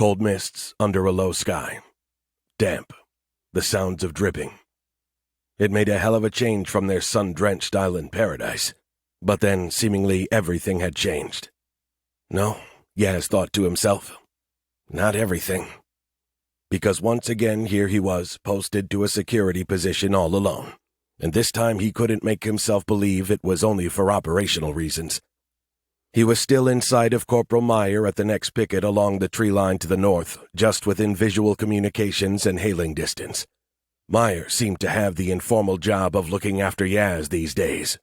Cold mists under a low sky. Damp. The sounds of dripping. It made a hell of a change from their sun-drenched island paradise. But then, seemingly, everything had changed. No, Yaz thought to himself. Not everything. Because once again here he was, posted to a security position all alone. And this time he couldn't make himself believe it was only for operational reasons. He was still in sight of Corporal Meyer at the next picket along the tree line to the north, just within visual communications and hailing distance. Meyer seemed to have the informal job of looking after Yaz these days.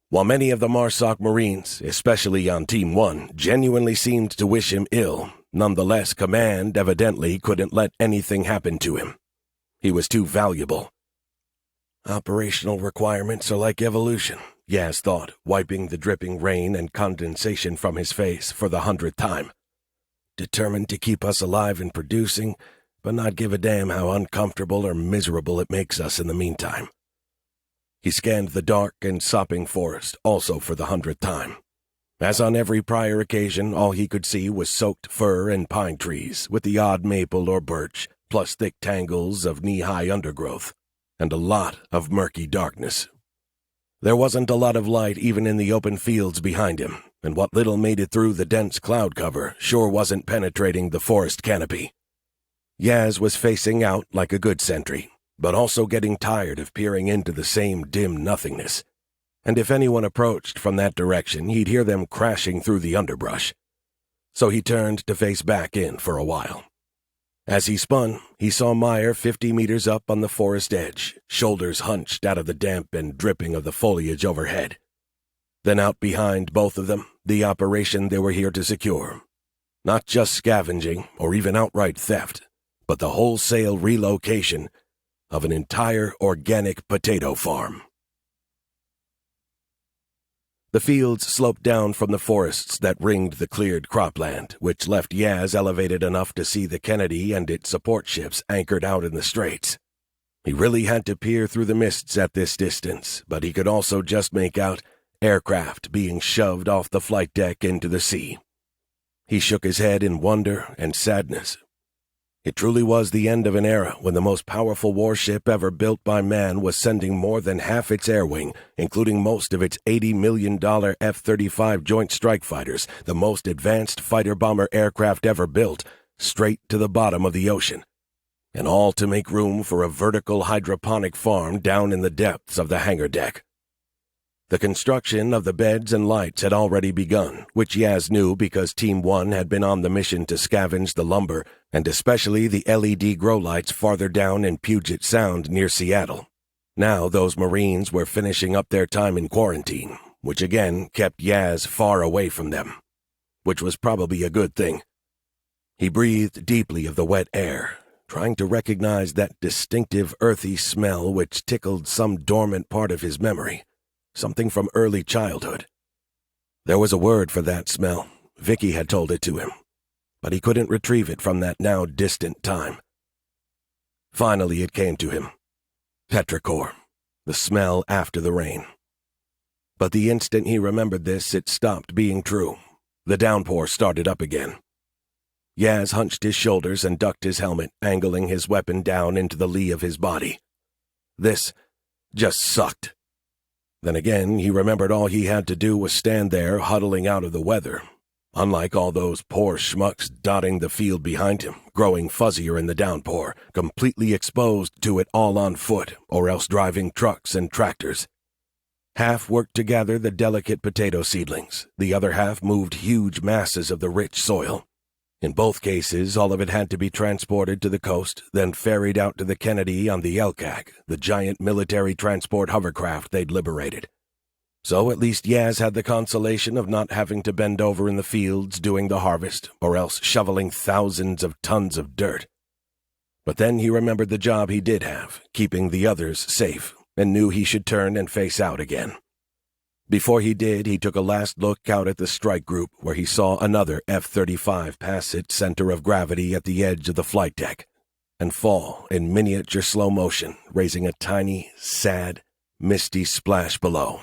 While many of the Marsoc Marines, especially on Team 1, genuinely seemed to wish him ill, nonetheless Command evidently couldn't let anything happen to him. He was too valuable. Operational requirements are like evolution, Yaz thought, wiping the dripping rain and condensation from his face for the 100th time. Determined to keep us alive and producing, but not give a damn how uncomfortable or miserable it makes us in the meantime. He scanned the dark and sopping forest, also for the 100th time. As on every prior occasion, all he could see was soaked fir and pine trees, with the odd maple or birch, plus thick tangles of knee-high undergrowth, and a lot of murky darkness. There wasn't a lot of light even in the open fields behind him, and what little made it through the dense cloud cover sure wasn't penetrating the forest canopy. Yaz was facing out like a good sentry, but also getting tired of peering into the same dim nothingness. And if anyone approached from that direction, he'd hear them crashing through the underbrush. So he turned to face back in for a while. As he spun, he saw Meyer 50 meters up on the forest edge, shoulders hunched out of the damp and dripping of the foliage overhead. Then out behind both of them, the operation they were here to secure. Not just scavenging or even outright theft, but the wholesale relocation of an entire organic potato farm. The fields sloped down from the forests that ringed the cleared cropland, which left Yaz elevated enough to see the Kennedy and its support ships anchored out in the straits. He really had to peer through the mists at this distance, but he could also just make out aircraft being shoved off the flight deck into the sea. He shook his head in wonder and sadness. It truly was the end of an era when the most powerful warship ever built by man was sending more than half its air wing, including most of its $80 million F-35 Joint Strike Fighters, the most advanced fighter-bomber aircraft ever built, straight to the bottom of the ocean. And all to make room for a vertical hydroponic farm down in the depths of the hangar deck. The construction of the beds and lights had already begun, which Yaz knew because Team 1 had been on the mission to scavenge the lumber, and especially the LED grow lights farther down in Puget Sound near Seattle. Now those Marines were finishing up their time in quarantine, which again kept Yaz far away from them, which was probably a good thing. He breathed deeply of the wet air, trying to recognize that distinctive earthy smell which tickled some dormant part of his memory. Something from early childhood. There was a word for that smell. Vicky had told it to him, but he couldn't retrieve it from that now distant time. Finally it came to him. Petrichor, the smell after the rain. But the instant he remembered this, it stopped being true. The downpour started up again. Yaz hunched his shoulders and ducked his helmet, angling his weapon down into the lee of his body. This just sucked. Then again, he remembered all he had to do was stand there, huddling out of the weather. Unlike all those poor schmucks dotting the field behind him, growing fuzzier in the downpour, completely exposed to it all on foot, or else driving trucks and tractors. Half worked to gather the delicate potato seedlings, the other half moved huge masses of the rich soil. In both cases, all of it had to be transported to the coast, then ferried out to the Kennedy on the LCAC, the giant military transport hovercraft they'd liberated. So at least Yaz had the consolation of not having to bend over in the fields doing the harvest, or else shoveling thousands of tons of dirt. But then he remembered the job he did have, keeping the others safe, and knew he should turn and face out again. Before he did, he took a last look out at the strike group where he saw another F-35 pass its center of gravity at the edge of the flight deck and fall in miniature slow motion, raising a tiny, sad, misty splash below.